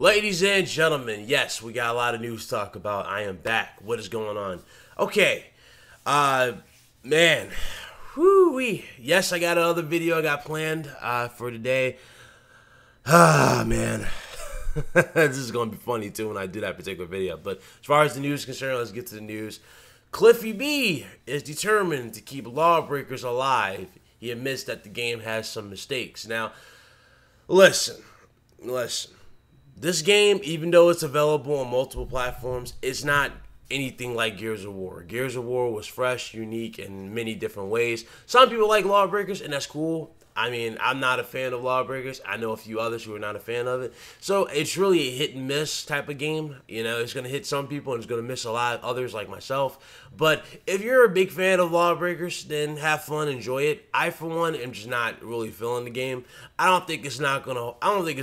Ladies and gentlemen, yes, we got a lot of news to talk about. I am back. What is going on? Okay. Man. Whoo-wee. Yes, I got another video I got planned for today. Man. This is going to be funny, too, when I do that particular video. But as far as the news is concerned, let's get to the news. Cliffy B is determined to keep Lawbreakers alive. He admits that the game has some mistakes. Now, listen. This game, even though it's available on multiple platforms, it's not anything like Gears of War. Gears of War was fresh, unique in many different ways. Some people like Lawbreakers, and that's cool. I mean, I'm not a fan of Lawbreakers. I know a few others who are not a fan of it. So it's really a hit and miss type of game. You know, it's going to hit some people and it's going to miss a lot of others like myself. But if you're a big fan of Lawbreakers, then have fun, enjoy it. I, for one, am just not really feeling the game. I don't think it's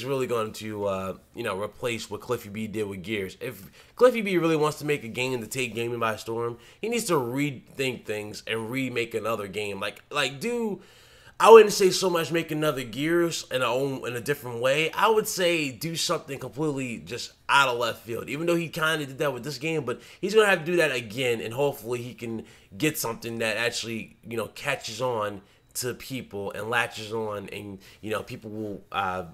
really going to, replace what Cliffy B did with Gears. If Cliffy B really wants to make a game to take gaming by storm, he needs to rethink things and remake another game. I wouldn't say so much make another Gears in a different way. I would say do something completely just out of left field. Even though he kind of did that with this game, but he's going to have to do that again, and hopefully he can get something that actually, catches on to people and latches on, and people will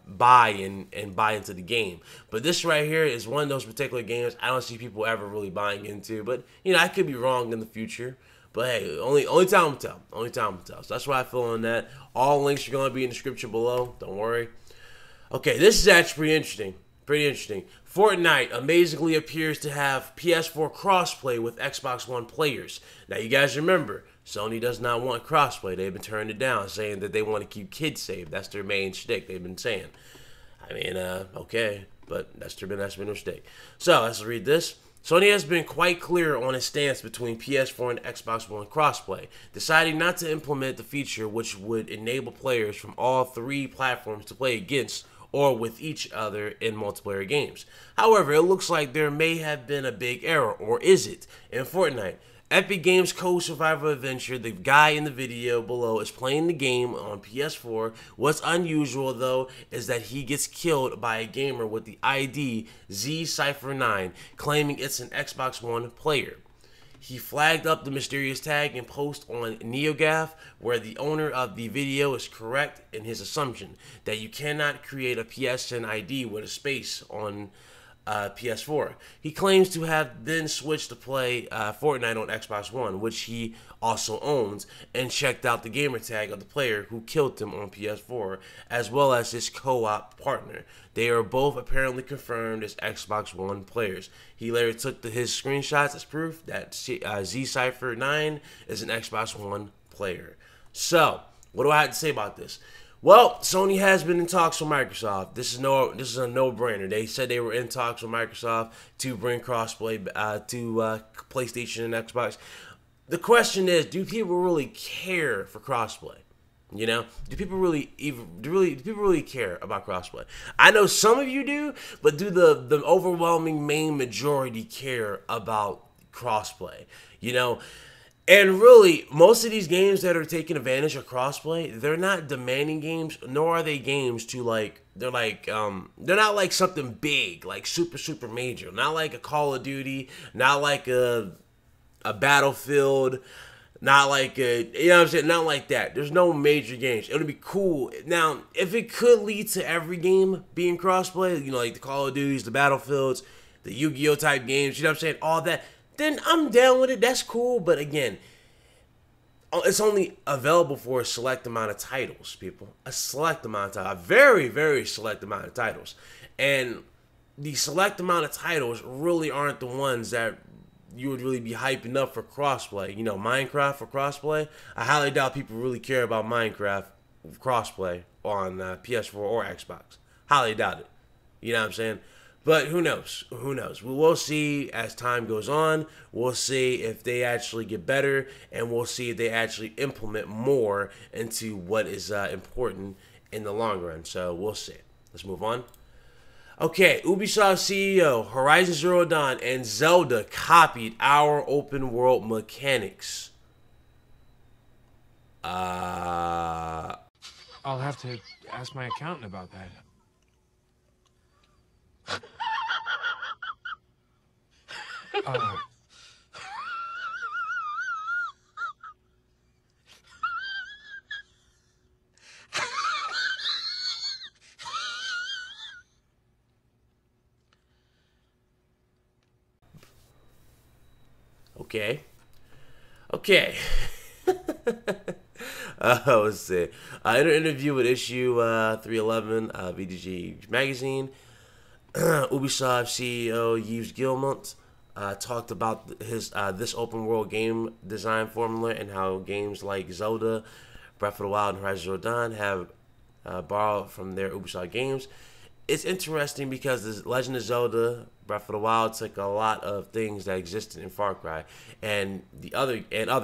buy and buy into the game. But this right here is one of those particular games I don't see people ever really buying into. But I could be wrong in the future. But hey, only time will tell. Only time will tell. So that's what I feel on that. All links are going to be in the description below. Don't worry. Okay, this is actually pretty interesting. Pretty interesting. Fortnite amazingly appears to have PS4 crossplay with Xbox One players. Now, you guys remember, Sony does not want crossplay. They've been turning it down, saying that they want to keep kids safe. That's their main shtick. They've been saying. I mean, okay, but that's been their shtick. So let's read this. Sony has been quite clear on its stance between PS4 and Xbox One crossplay, deciding not to implement the feature which would enable players from all three platforms to play against or with each other in multiplayer games. However, it looks like there may have been a big error, or is it? In Fortnite, Epic Games co-survival adventure, the guy in the video below is playing the game on PS4. What's unusual, though, is that he gets killed by a gamer with the ID ZCypher9, claiming it's an Xbox One player. He flagged up the mysterious tag and post on NeoGAF, where the owner of the video is correct in his assumption that you cannot create a PSN ID with a space on PS4. He claims to have then switched to play Fortnite on Xbox One, which he also owns, and checked out the gamer tag of the player who killed him on PS4, as well as his co-op partner. They are both apparently confirmed as Xbox One players. He later took his screenshots as proof that ZCypher9 is an Xbox One player. So, what do I have to say about this? Well, Sony has been in talks with Microsoft. This is a no-brainer. They said they were in talks with Microsoft to bring crossplay to PlayStation and Xbox. The question is, do people really care for crossplay? Do people really care about crossplay? I know some of you do, but do the overwhelming main majority care about crossplay? And really, most of these games that are taking advantage of crossplay, they're not demanding games, nor are they games to they're not like something big, like super major. Not like a Call of Duty, not like a Battlefield, not like not like that. There's no major games. It would be cool. Now, if it could lead to every game being crossplay, like the Call of Duties, the Battlefields, the Yu-Gi-Oh type games, all that, then I'm down with it. That's cool. But again, it's only available for a select amount of titles, people. A select amount of titles. A very, very select amount of titles. And the select amount of titles really aren't the ones that you would really be hyping up for crossplay. Minecraft for crossplay. I highly doubt people really care about Minecraft crossplay on PS4 or Xbox. Highly doubt it. You know what I'm saying? But who knows? Who knows? We will see as time goes on. We'll see if they actually get better, and we'll see if they actually implement more into what is important in the long run. So we'll see. Let's move on. Okay, Ubisoft CEO, Horizon Zero Dawn and Zelda copied our open world mechanics. I'll have to ask my accountant about that. Okay. Okay. Let's see. In an interview with issue 311, VDG Magazine, Ubisoft CEO Yves Guillemot talked about his this open world game design formula and how games like Zelda, Breath of the Wild, and Horizon Zero Dawn have borrowed from their Ubisoft games. It's interesting because the Legend of Zelda Breath of the Wild took a lot of things that existed in Far Cry and other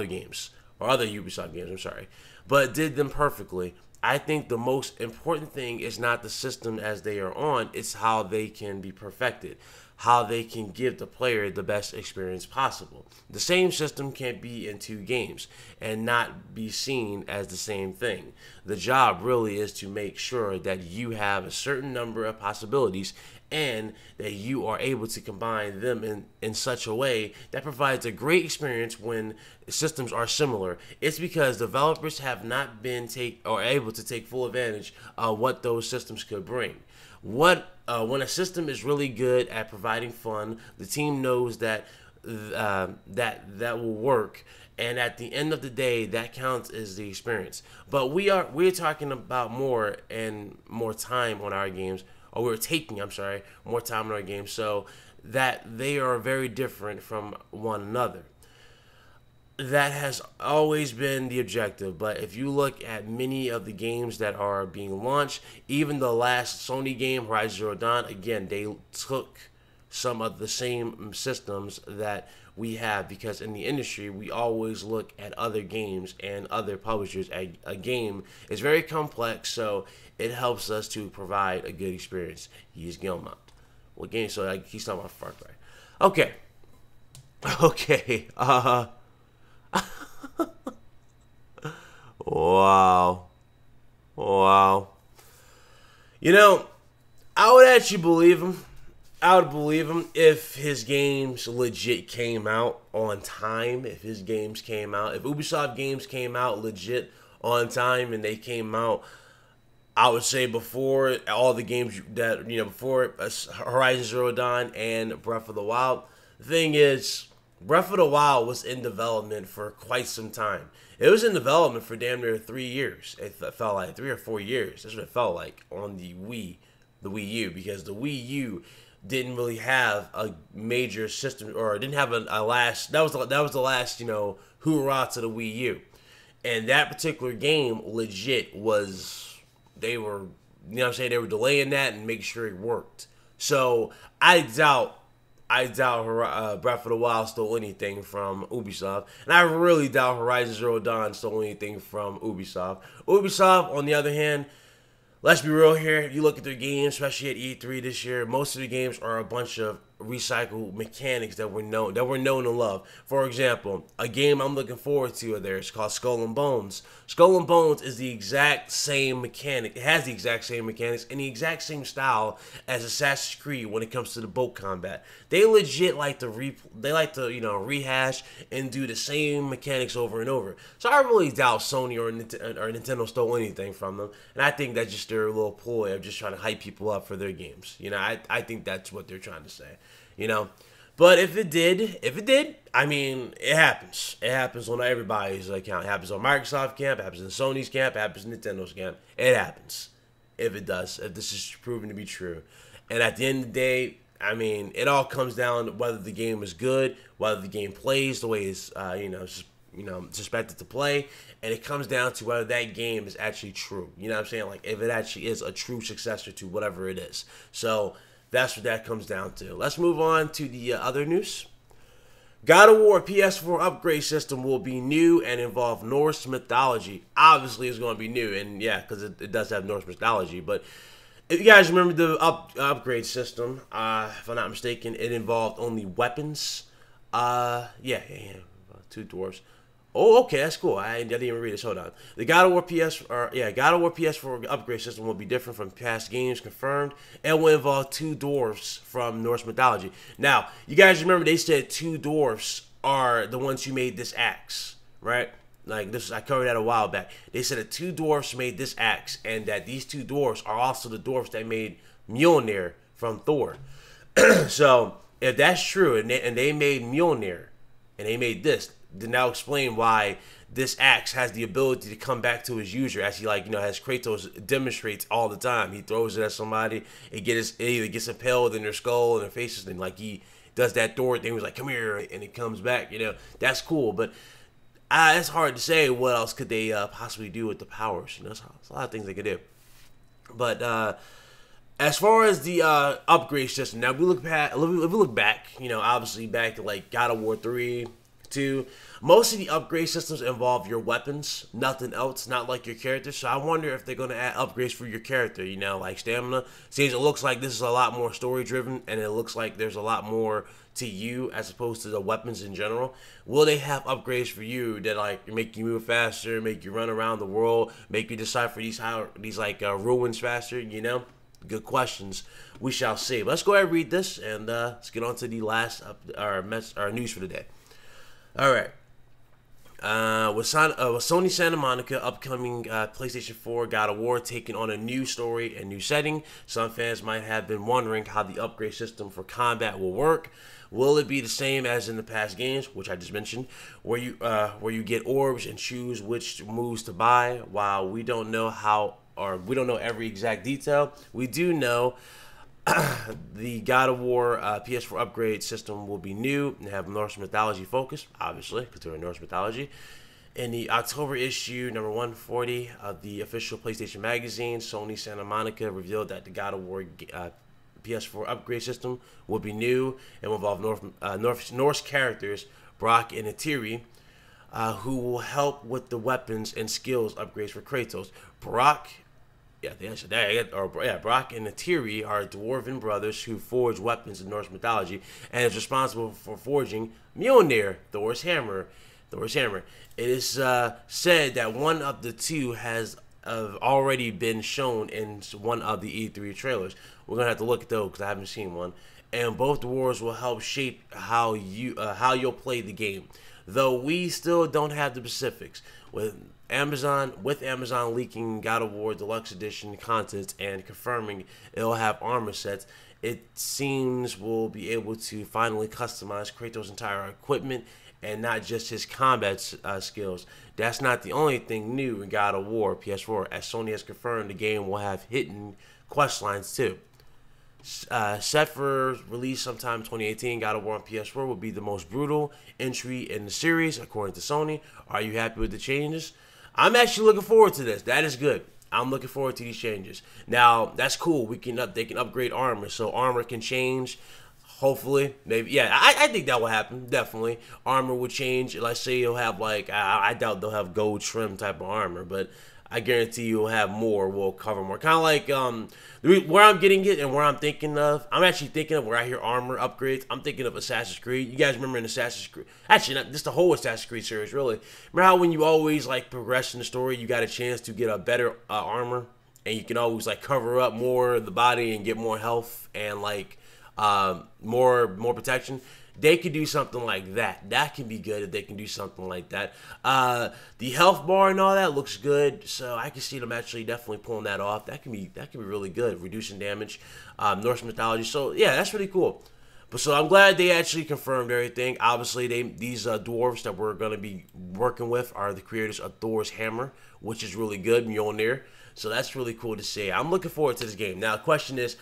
games or other Ubisoft games. I'm sorry, but did them perfectly. I think the most important thing is not the system as they are on; it's how they can be perfected, how they can give the player the best experience possible. The same system can't be in two games and not be seen as the same thing. The job really is to make sure that you have a certain number of possibilities and that you are able to combine them in such a way that provides a great experience when systems are similar. It's because developers have not been able to take full advantage of what those systems could bring. When a system is really good at providing fun, the team knows that that will work, and at the end of the day, that counts as the experience. But we're talking about more time on our games, or we're taking, I'm sorry, more time on our games, so that they are very different from one another. That has always been the objective, but if you look at many of the games that are being launched, even the last Sony game, Horizon Zero Dawn, again, they took some of the same systems that we have, because in the industry, we always look at other games and other publishers. A game is very complex, so it helps us to provide a good experience. He's Gilmont. What game? So he's talking about Far Cry. Okay. Okay. Wow. Wow. You know, I would actually believe him. I would believe him if his games legit came out on time. If his games came out, if Ubisoft games came out legit on time and they came out, I would say before all the games that, before Horizon Zero Dawn and Breath of the Wild. The thing is, Breath of the Wild was in development for quite some time. It was in development for damn near 3 years. It felt like 3 or 4 years. That's what it felt like on the Wii U, because the Wii U didn't really have a major system, or didn't have a last. That was the last, hoorah to the Wii U, and that particular game legit was, they were, they were delaying that and making sure it worked. So I doubt Breath of the Wild stole anything from Ubisoft, and I really doubt Horizon Zero Dawn stole anything from Ubisoft. Ubisoft, on the other hand, let's be real here. If you look at their games, especially at E3 this year, most of the games are a bunch of recycled mechanics that we're known to love. For example, a game I'm looking forward to there is called Skull and Bones. Skull and Bones is the exact same mechanic. It has the exact same mechanics and the exact same style as Assassin's Creed when it comes to the boat combat. They legit like to rehash and do the same mechanics over and over. So I really doubt Sony or Nintendo stole anything from them, and I think that's just their little ploy of just trying to hype people up for their games. I think that's what they're trying to say. But if it did, I mean, it happens. It happens on everybody's account. It happens on Microsoft camp, it happens in Sony's camp, it happens in Nintendo's camp. It happens. If it does, if this is proven to be true. And at the end of the day, I mean, it all comes down to whether the game is good, whether the game plays the way it's, suspected to play, and it comes down to whether that game is actually true. You know what I'm saying? Like, if it actually is a true successor to whatever it is. So that's what that comes down to. Let's move on to the other news. God of War PS4 upgrade system will be new and involve Norse mythology. Obviously, it's going to be new, and yeah, because it does have Norse mythology. But if you guys remember the upgrade system, if I'm not mistaken, it involved only weapons. Yeah, two dwarves. Oh, okay, that's cool. I didn't even read this. Hold on. The God of War God of War PS4 upgrade system will be different from past games confirmed, and will involve two dwarfs from Norse mythology. Now, you guys remember they said two dwarfs are the ones who made this axe, right? Like this, I covered that a while back. They said that two dwarfs made this axe, and that these two dwarfs are also the dwarfs that made Mjolnir from Thor. So, if that's true, and they made Mjolnir, and they made this, then now explain why this axe has the ability to come back to his user, as he as Kratos demonstrates all the time. He throws it at somebody, it either gets impaled in their skull and their faces, and like he does that Thor thing, was like, come here, and it comes back. That's cool, but it's hard to say what else could they possibly do with the powers. There's a lot of things they could do. But as far as the upgrade system, now if we look back, obviously back to like God of War 3, 2, most of the upgrade systems involve your weapons, nothing else, not like your character. So I wonder if they're going to add upgrades for your character, like stamina. Since it looks like this is a lot more story driven, and it looks like there's a lot more to you as opposed to the weapons in general. Will they have upgrades for you that like make you move faster, make you run around the world, make you decipher these ruins faster? Good questions. We shall see. Let's go ahead and read this, and let's get on to the last our news for the day. All right. With Sony Santa Monica upcoming PlayStation 4 God of War taking on a new story and new setting, some fans might have been wondering how the upgrade system for combat will work. Will it be the same as in the past games, which I just mentioned, where you get orbs and choose which moves to buy? While we don't know we don't know every exact detail, we do know the God of War PS4 upgrade system will be new and have Norse mythology focus, obviously, because they're in Norse mythology. In the October issue, number 140 of the official PlayStation magazine, Sony Santa Monica revealed that the God of War PS4 upgrade system will be new and will involve Norse characters, Brock and Atiri, who will help with the weapons and skills upgrades for Kratos. Brock and Atiri are dwarven brothers who forge weapons in Norse mythology and is responsible for forging Mjolnir, Thor's hammer. It is said that one of the two has already been shown in one of the E3 trailers. We're gonna have to look at those because I haven't seen one. And both dwarves will help shape how you'll play the game, though we still don't have the specifics. With Amazon leaking God of War Deluxe Edition content and confirming it'll have armor sets, it seems we'll be able to finally customize Kratos' entire equipment and not just his combat skills. That's not the only thing new in God of War PS4, as Sony has confirmed the game will have hidden quest lines too. Set for release sometime 2018, God of War on PS4 will be the most brutal entry in the series, according to Sony. Are you happy with the changes? I'm actually looking forward to this. That is good. I'm looking forward to these changes. Now, that's cool. They can upgrade armor, so armor can change. Hopefully, maybe, yeah, I think that will happen, definitely. Armor will change. Let's say you'll have, I doubt they'll have gold trim type of armor, but I guarantee you'll have more, will cover more. Kind of like, where I'm getting it and where I'm thinking of, I'm actually thinking of where I hear armor upgrades, I'm thinking of Assassin's Creed. You guys remember in Assassin's Creed, actually, not just the whole Assassin's Creed series, really. Remember how when you always, progress in the story, you got a chance to get a better armor, and you can always, cover up more of the body and get more health and, more protection. They could do something like that. That can be good if they can do something like that. The health bar and all that looks good, so I can see them actually definitely pulling that off. That can be really good, reducing damage. Norse mythology. So yeah, that's really cool. But so I'm glad they actually confirmed everything. Obviously, these dwarves that we're gonna be working with are the creators of Thor's hammer, which is really good, Mjolnir. So that's really cool to see. I'm looking forward to this game. Now the question is,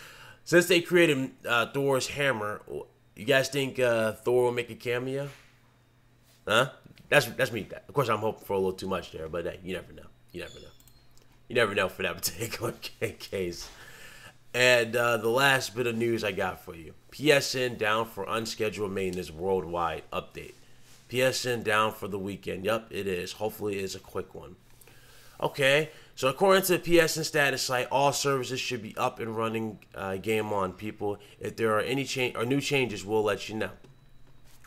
since they created Thor's hammer, you guys think Thor will make a cameo? Huh? That's me. Of course, I'm hoping for a little too much there, but hey, you never know. You never know for that particular case. And the last bit of news I got for you. PSN down for unscheduled maintenance worldwide update. PSN down for the weekend. Yup, it is. Hopefully it's a quick one. Okay, so according to the PSN status site, all services should be up and running game on, people. If there are any new changes, we'll let you know.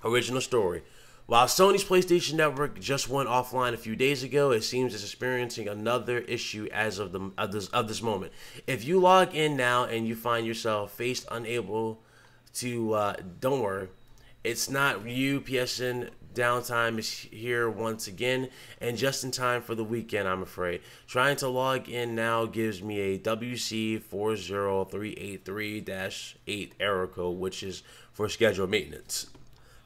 Original story. While Sony's PlayStation Network just went offline a few days ago, it seems it's experiencing another issue as of this moment. If you log in now and you find yourself unable to, don't worry, it's not you. PSN downtime is here once again, and just in time for the weekend, I'm afraid. Trying to log in now gives me a WC40383-8 error code, which is for scheduled maintenance.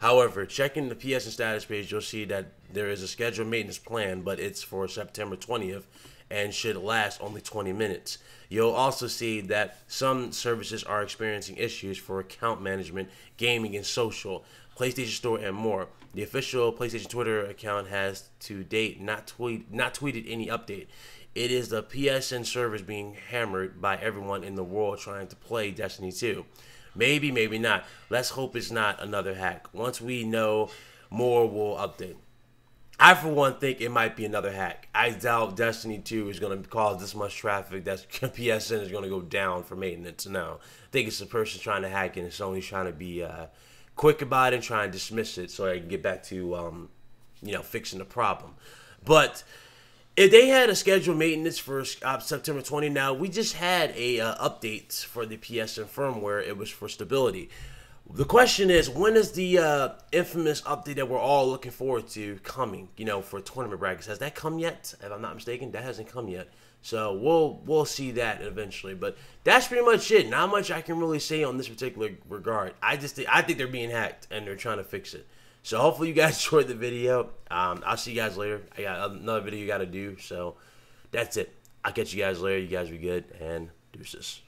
However, checking the PSN status page, you'll see that there is a scheduled maintenance plan, but it's for September 20th and should last only 20 minutes. You'll also see that some services are experiencing issues for account management, gaming, and social, PlayStation Store, and more. The official PlayStation Twitter account has to date not tweeted any update. It is the PSN servers being hammered by everyone in the world trying to play Destiny 2. Maybe, maybe not. Let's hope it's not another hack. Once we know more, we'll update. I, for one, think it might be another hack. I doubt Destiny 2 is going to cause this much traffic that PSN is going to go down for maintenance. No, I think it's a person trying to hack it, and Sony's trying to be quick about it and trying to dismiss it so I can get back to, fixing the problem. But if they had a scheduled maintenance for September 20, now we just had a update for the PSN firmware. It was for stability. The question is, when is the infamous update that we're all looking forward to coming? For tournament brackets, has that come yet? If I'm not mistaken, that hasn't come yet. So we'll see that eventually. But that's pretty much it. Not much I can really say on this particular regard. I think they're being hacked and they're trying to fix it. So hopefully you guys enjoyed the video. I'll see you guys later. I got another video you got to do. So that's it. I'll catch you guys later. You guys be good, and deuces.